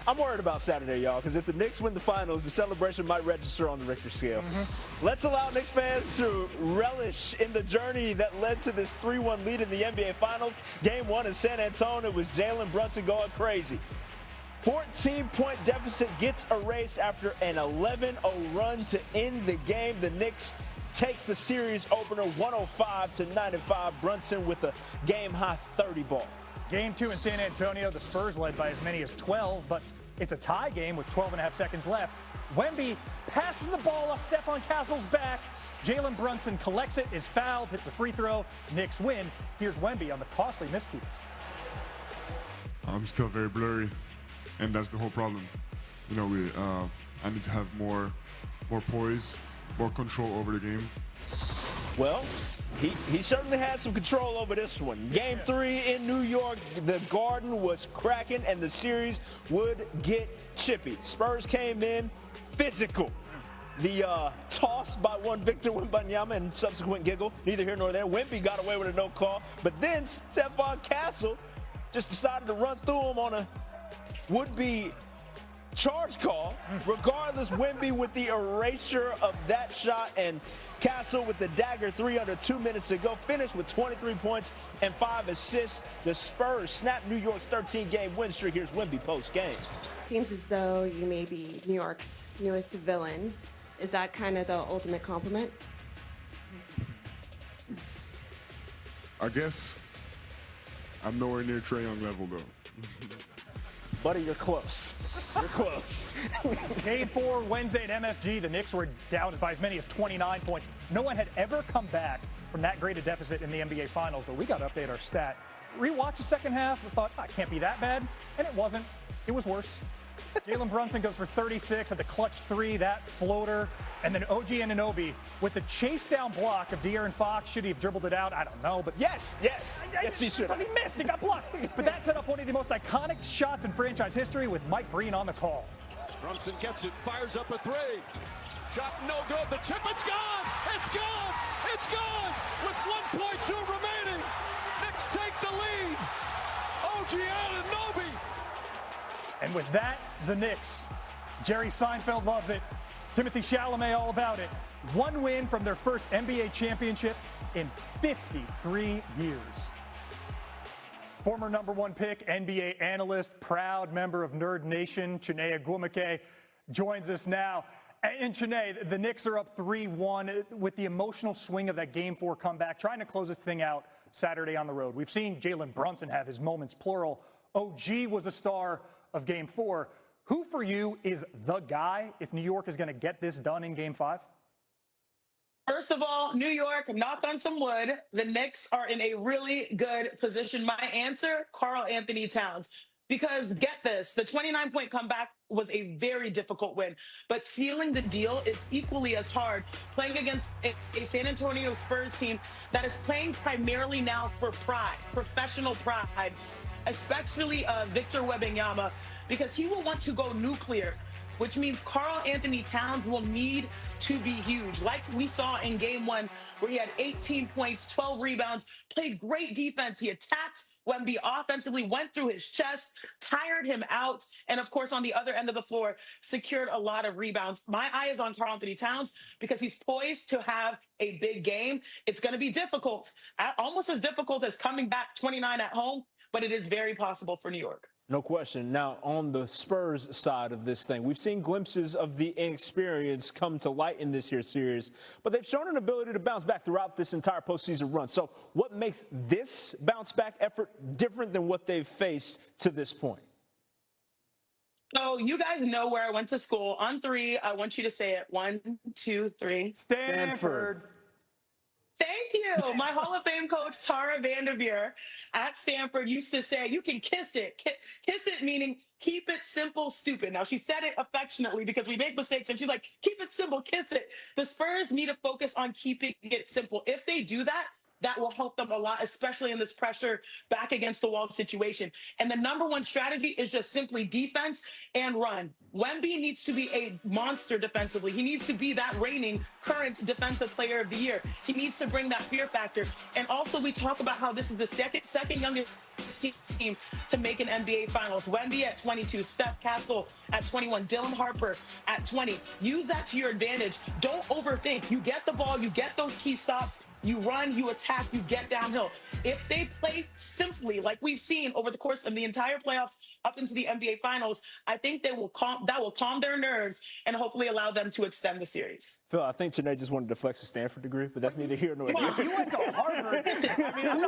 I'm worried about Saturday, y'all, because if the Knicks win the finals, the celebration might register on the Richter scale. Let's allow Knicks fans to relish in the journey that led to this 3-1 lead in the NBA Finals. Game 1 in San Antonio, it was Jalen Brunson going crazy. 14-point deficit gets erased after an 11-0 run to end the game. The Knicks take the series opener 105-95. Brunson with a game-high 30 ball. Game 2 in San Antonio, the Spurs led by as many as 12, but it's a tie game with 12.5 seconds left. Wemby passes the ball off Stephon Castle's back. Jalen Brunson collects it, is fouled, hits a free throw. Knicks win. Here's Wemby on the costly miscue. I'm still very blurry, and that's the whole problem. You know, I need to have more poise, more control over the game. Well, he certainly had some control over this one. Game 3 in New York, the Garden was cracking, and the series would get chippy. Spurs came in physical. The toss by one Victor Wembanyama and subsequent giggle, neither here nor there. Wemby got away with a no call, but then Stephon Castle just decided to run through him on a would-be charge call. Regardless, Wemby with the erasure of that shot, and Castle with the dagger 3 under 2 minutes to go. Finished with 23 points and 5 assists. The Spurs snap New York's 13-game win streak. Here's Wemby post-game. Seems as though you may be New York's newest villain. Is that kind of the ultimate compliment? I guess I'm nowhere near Trae Young level, though. Buddy, you're close. You're close. Game 4 Wednesday at MSG. The Knicks were down by as many as 29 points. No one had ever come back from that great a deficit in the NBA Finals, but we got to update our stat. Rewatch the second half. We thought, it can't be that bad, and it wasn't. It was worse. Jalen Brunson goes for 36 at the clutch 3, that floater, and then OG Anunoby with the chase down block of De'Aaron Fox. Should he have dribbled it out? I don't know, but yes, he should. Because he missed, he got blocked. But that set up one of the most iconic shots in franchise history with Mike Breen on the call. Brunson gets it, fires up a 3. Shot no good. The chip, it's gone. It's gone. It's gone. With 1.2 remaining, Knicks take the lead. OG Anunoby. And with that, the Knicks. Jerry Seinfeld loves it. Timothy Chalamet all about it. One win from their first NBA championship in 53 years. Former #1 pick, NBA analyst, proud member of Nerd Nation, Chiney Ogwumike, joins us now. And Chiney, the Knicks are up 3-1 with the emotional swing of that Game 4 comeback, trying to close this thing out Saturday on the road. We've seen Jalen Brunson have his moments, plural. OG was a star of Game 4. Who for you is the guy if New York is going to get this done in Game 5? First of all, New York, knock on some wood. The Knicks are in a really good position. My answer, Karl Anthony Towns. Because get this, the 29-point comeback was a very difficult win, but sealing the deal is equally as hard. Playing against a San Antonio Spurs team that is playing primarily now for pride, professional pride, especially Victor Wembanyama, because he will want to go nuclear, which means Karl Anthony Towns will need to be huge. Like we saw in Game 1, where he had 18 points, 12 rebounds, played great defense. He attacked Wemby offensively, went through his chest, tired him out, and of course on the other end of the floor, secured a lot of rebounds. My eye is on Karl Anthony Towns because he's poised to have a big game. It's going to be difficult, almost as difficult as coming back 29 at home, but it is very possible for New York. No question. Now, on the Spurs side of this thing, we've seen glimpses of the inexperience come to light in this year's series, but they've shown an ability to bounce back throughout this entire postseason run. So what makes this bounce-back effort different than what they've faced to this point? So you guys know where I went to school. On 3, I want you to say it. 1, 2, 3. Stanford. Thank you. My Hall of Fame coach, Tara Vanderveer at Stanford, used to say, you can kiss it. Kiss it meaning keep it simple, stupid. Now, she said it affectionately because we make mistakes, and she's like, keep it simple, kiss it. The Spurs need to focus on keeping it simple. If they do that, that will help them a lot, especially in this pressure back against the wall situation. And the #1 strategy is just simply defense and run. Wemby needs to be a monster defensively. He needs to be that reigning current defensive player of the year. He needs to bring that fear factor. And also we talk about how this is the second youngest team to make an NBA Finals. Wemby at 22, Steph Castle at 21, Dylan Harper at 20. Use that to your advantage. Don't overthink. You get the ball, you get those key stops, you run, you attack, you get downhill. If they play simply, like we've seen over the course of the entire playoffs up into the NBA Finals, I think that will calm their nerves and hopefully allow them to extend the series. Phil, I think Janae just wanted to flex a Stanford degree, but that's neither here nor there. Come on, you went to Harvard. I mean, I'm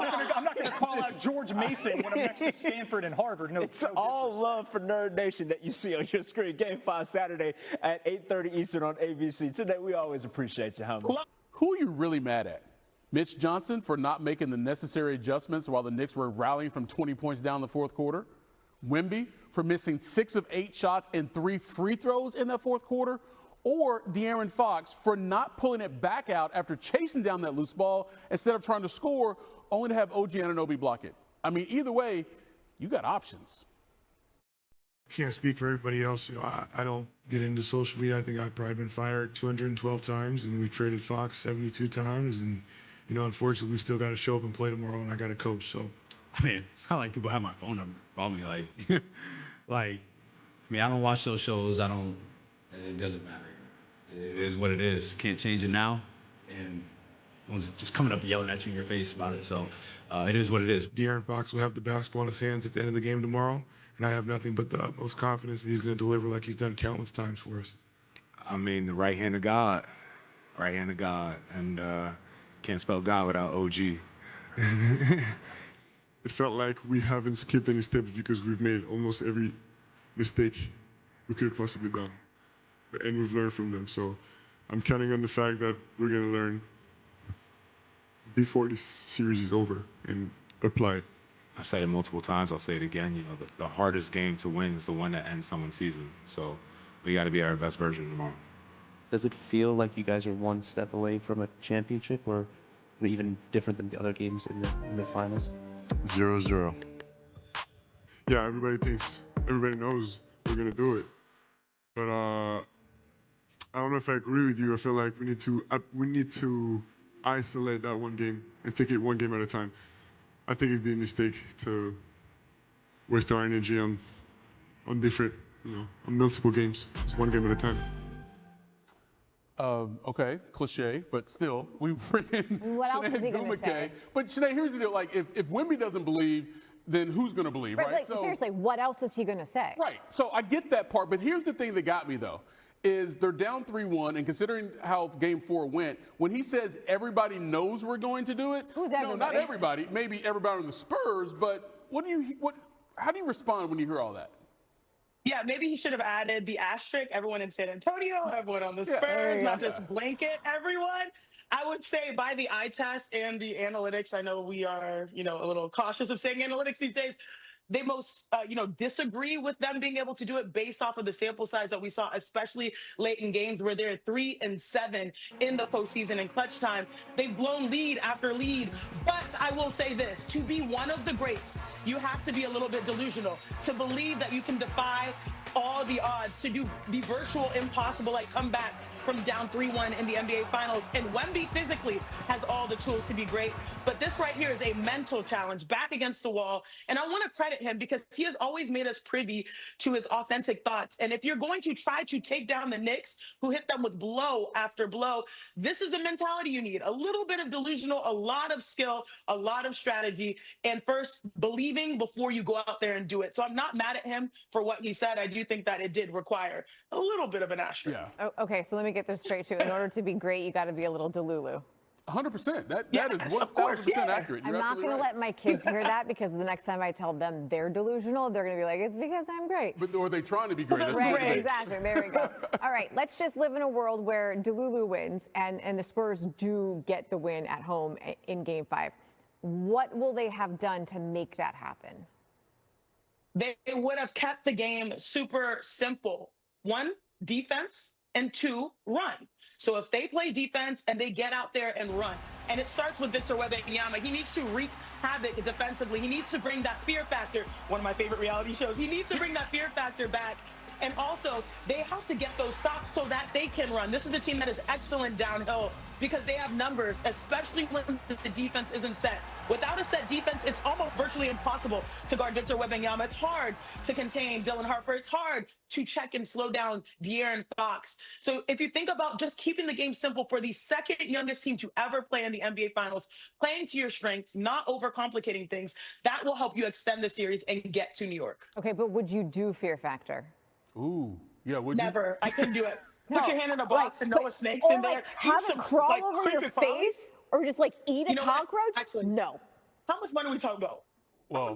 not going to call out George Mason when I'm next to Stanford and Harvard. No, It's all love for Nerd Nation that you see on your screen. Game 5 Saturday at 8:30 Eastern on ABC. Today, we always appreciate you, homie. Who are you really mad at? Mitch Johnson for not making the necessary adjustments while the Knicks were rallying from 20 points down the fourth quarter? Wemby for missing 6 of 8 shots and 3 free throws in that fourth quarter? Or De'Aaron Fox for not pulling it back out after chasing down that loose ball instead of trying to score, only to have OG Anunoby block it? I mean, either way, you got options. Can't speak for everybody else. You know, I don't get into social media. I think I've probably been fired 212 times, and we traded Fox 72 times. And, you know, unfortunately, we still got to show up and play tomorrow, and I got to coach. So, I mean, it's kind of like people have my phone number. Call me, like, I mean, I don't watch those shows. It doesn't matter. It is what it is. Can't change it now. And was just coming up and yelling at you in your face about it. So it is what it is. De'Aaron Fox will have the basketball in his hands at the end of the game tomorrow, and I have nothing but the utmost confidence that he's going to deliver like he's done countless times for us. I mean, the right hand of God, and can't spell God without OG. It felt like we haven't skipped any steps because we've made almost every mistake we could have possibly done, and we've learned from them. So I'm counting on the fact that we're going to learn before this series is over and apply it. I've said it multiple times. I'll say it again. You know, the hardest game to win is the one that ends someone's season. So we got to be our best version tomorrow. Does it feel like you guys are one step away from a championship, or even different than the other games in the finals? 0-0. Yeah, everybody knows we're gonna do it. But I don't know if I agree with you. I feel like we need to isolate that one game and take it one game at a time. I think it'd be a mistake to waste our energy on different, on multiple games. It's one game at a time. Okay, cliche, but still, we bring in what else is he going to say? But Sinead, here's the deal: like, if Wemby doesn't believe, then who's going to believe, right? Like, seriously, what else is he going to say? Right. So I get that part, but here's the thing that got me though: is they're down 3-1, and considering how Game 4 went, when he says everybody knows we're going to do it, who's everybody? No, not everybody. Maybe everybody on the Spurs, but how do you respond when you hear all that? Yeah, maybe he should have added the asterisk, everyone in San Antonio, everyone on the Spurs, not just blanket everyone. I would say by the eye test and the analytics, I know we are, a little cautious of saying analytics these days. They most, disagree with them being able to do it based off of the sample size that we saw, especially late in games where they're 3-7 in the postseason in clutch time. They've blown lead after lead. But I will say this, to be one of the greats, you have to be a little bit delusional, to believe that you can defy all the odds, to do the virtual impossible, like come back from down 3-1 in the NBA Finals. And Wemby physically has all the tools to be great. But this right here is a mental challenge, back against the wall. And I want to credit him because he has always made us privy to his authentic thoughts. And if you're going to try to take down the Knicks, who hit them with blow after blow, this is the mentality you need. A little bit of delusional, a lot of skill, a lot of strategy, and first believing before you go out there and do it. So I'm not mad at him for what he said. I do think that it did require a little bit of an asterisk. Yeah. Okay, so let me get this straight too. In order to be great, you got to be a little delulu. 100%. That is 1,000% accurate. I'm not going to let my kids hear that, because the next time I tell them they're delusional, they're going to be like, it's because I'm great. But or are they trying to be great? That's right, exactly. There we go. All right, let's just live in a world where Delulu wins and the Spurs do get the win at home in Game 5. What will they have done to make that happen? They would have kept the game super simple. 1, defense, and 2, run. So if they play defense and they get out there and run, and it starts with Victor Wembanyama, he needs to wreak havoc defensively. He needs to bring that fear factor, one of my favorite reality shows. He needs to bring that fear factor back And also, they have to get those stops so that they can run. This is a team that is excellent downhill because they have numbers, especially when the defense isn't set. Without a set defense, it's almost virtually impossible to guard Victor Wembanyama. It's hard to contain Dylan Harper. It's hard to check and slow down De'Aaron Fox. So if you think about just keeping the game simple for the second youngest team to ever play in the NBA Finals, playing to your strengths, not overcomplicating things, that will help you extend the series and get to New York. Okay, but would you do Fear Factor? Ooh, yeah, would you? Never. I couldn't do it. Put your hand in a box and know a snake's or in there. like have it crawl over your creepy face, or just like eat a cockroach? Actually, no. How much money are we talking about? Well,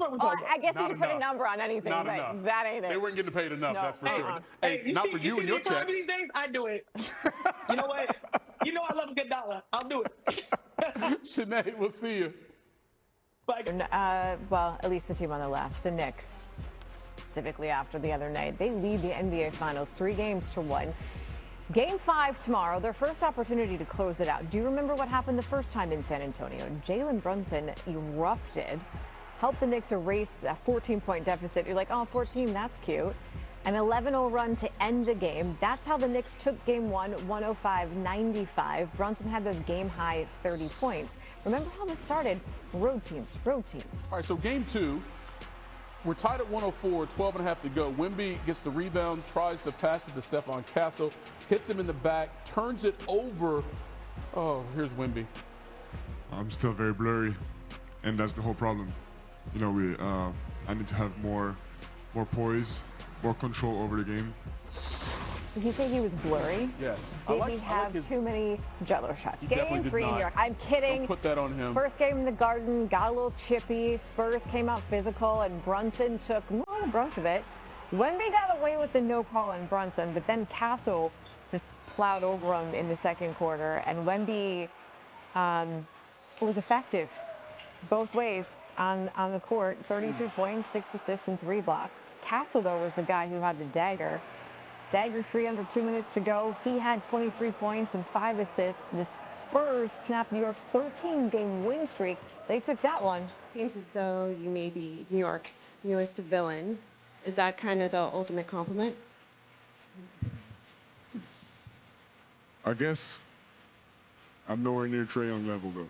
I guess you not could put a enough. number on anything, Not but enough. that ain't it. They weren't getting paid enough, No. that's for sure. Hey, Hey, not for you and your the economy checks. these days, I do it. You know what? You know I love a good dollar. I'll do it. Sinead, we'll see you. Well, at least the team on the left, the Knicks, specifically after the other night, they lead the NBA Finals 3-1. Game 5 tomorrow, their first opportunity to close it out. Do you remember what happened the first time in San Antonio? Jalen Brunson erupted, helped the Knicks erase a 14-point deficit. You're like, oh, 14, that's cute. An 11-0 run to end the game. That's how the Knicks took Game 1, 105-95. Brunson had the game-high 30 points. Remember how this started? Road teams, road teams. All right, so Game 2, we're tied at 104, 12 and a half to go. Wemby gets the rebound, tries to pass it to Stephon Castle, hits him in the back, turns it over. Oh, here's Wemby. I'm still very blurry, and that's the whole problem. You know, I need to have more poise, more control over the game. Did he say he was blurry? Yes. Did he have too many jello shots? He Game definitely 3 did in New not. York. I'm kidding. Don't put that on him. First game in the Garden, got a little chippy. Spurs came out physical, and Brunson took a bunch of it. Wemby got away with the no call on Brunson, but then Castle just plowed over him in the second quarter, and Wemby was effective both ways on the court. 32 points, 6 assists, and 3 blocks. Castle, though, was the guy who had the dagger. Dagger 3 under 2 minutes to go. He had 23 points and 5 assists. The Spurs snapped New York's 13-game win streak. They took that one. Seems as though you may be New York's newest villain. Is that kind of the ultimate compliment? I guess I'm nowhere near Trae Young level, though.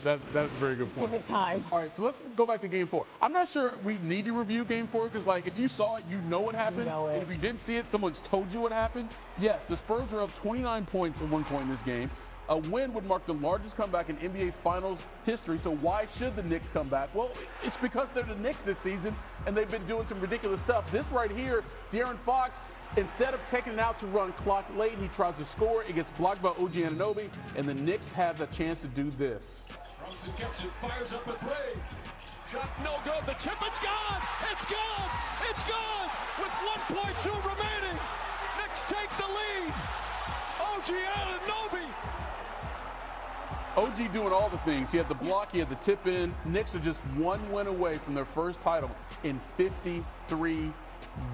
That's a very good point. Give it time. All right, so let's go back to Game 4. I'm not sure we need to review Game 4 because, like, if you saw it, you know what happened. You know it. And if you didn't see it, someone's told you what happened. Yes, the Spurs are up 29 points at one point in this game. A win would mark the largest comeback in NBA Finals history, so why should the Knicks come back? Well, it's because they're the Knicks this season, and they've been doing some ridiculous stuff. This right here, De'Aaron Fox, instead of taking it out to run clock late, he tries to score. It gets blocked by OG Anunoby, and the Knicks have the chance to do this. Brunson gets it, fires up a three. Shot no good. The chip, it's gone. It's gone. It's gone. With 1.2 remaining. Knicks take the lead. OG Anunoby. OG doing all the things. He had the block, he had the tip in. Knicks are just one win away from their first title in 53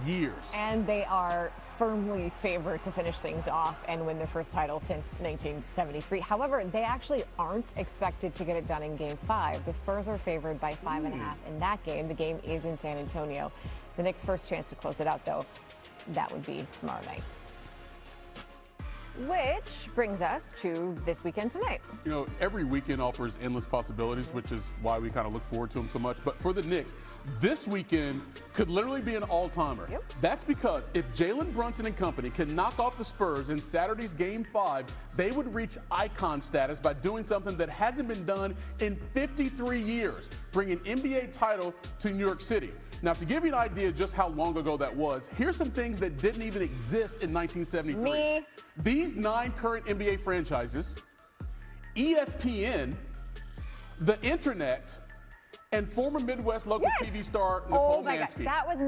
years. And they are firmly favored to finish things off and win their first title since 1973. However, they actually aren't expected to get it done in Game 5. The Spurs are favored by 5.5 in that game. The game is in San Antonio. The Knicks' first chance to close it out, though, that would be tomorrow night. Which brings us to this weekend tonight. You know, every weekend offers endless possibilities, which is why we kind of look forward to them so much. But for the Knicks, this weekend could literally be an all-timer. Yep. That's because if Jalen Brunson and company can knock off the Spurs in Saturday's Game 5, they would reach icon status by doing something that hasn't been done in 53 years, bringing NBA title to New York City. Now, to give you an idea just how long ago that was, here's some things that didn't even exist in 1973. Me. These 9 current NBA franchises, ESPN, the internet, and former Midwest local TV star Nicole Oh my God, Mansky. that was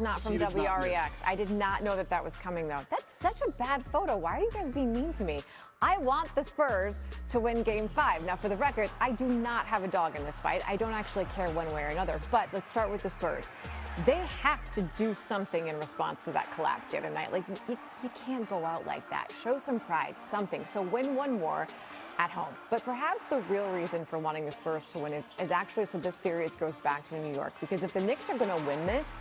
not from She did not WREX. miss. I did not know that was coming though. That's such a bad photo. Why are you guys being mean to me? I want the Spurs to win Game 5. Now, for the record, I do not have a dog in this fight. I don't actually care one way or another. But let's start with the Spurs. They have to do something in response to that collapse the other night. Like, you can't go out like that. Show some pride, something. So win one more at home. But perhaps the real reason for wanting the Spurs to win is actually so this series goes back to New York. Because if the Knicks are going to win this,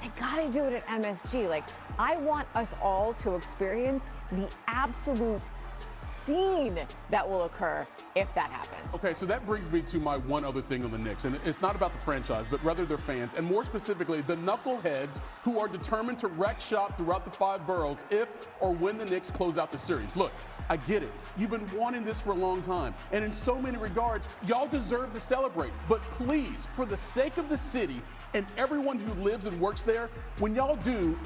they gotta do it at MSG. Like, I want us all to experience the absolute scene that will occur if that happens. Okay, so that brings me to my one other thing on the Knicks, and it's not about the franchise, but rather their fans, and more specifically, the knuckleheads who are determined to wreck shop throughout the 5 boroughs if or when the Knicks close out the series. Look, I get it. You've been wanting this for a long time, and in so many regards, y'all deserve to celebrate. But please, for the sake of the city and everyone who lives and works there, when y'all do,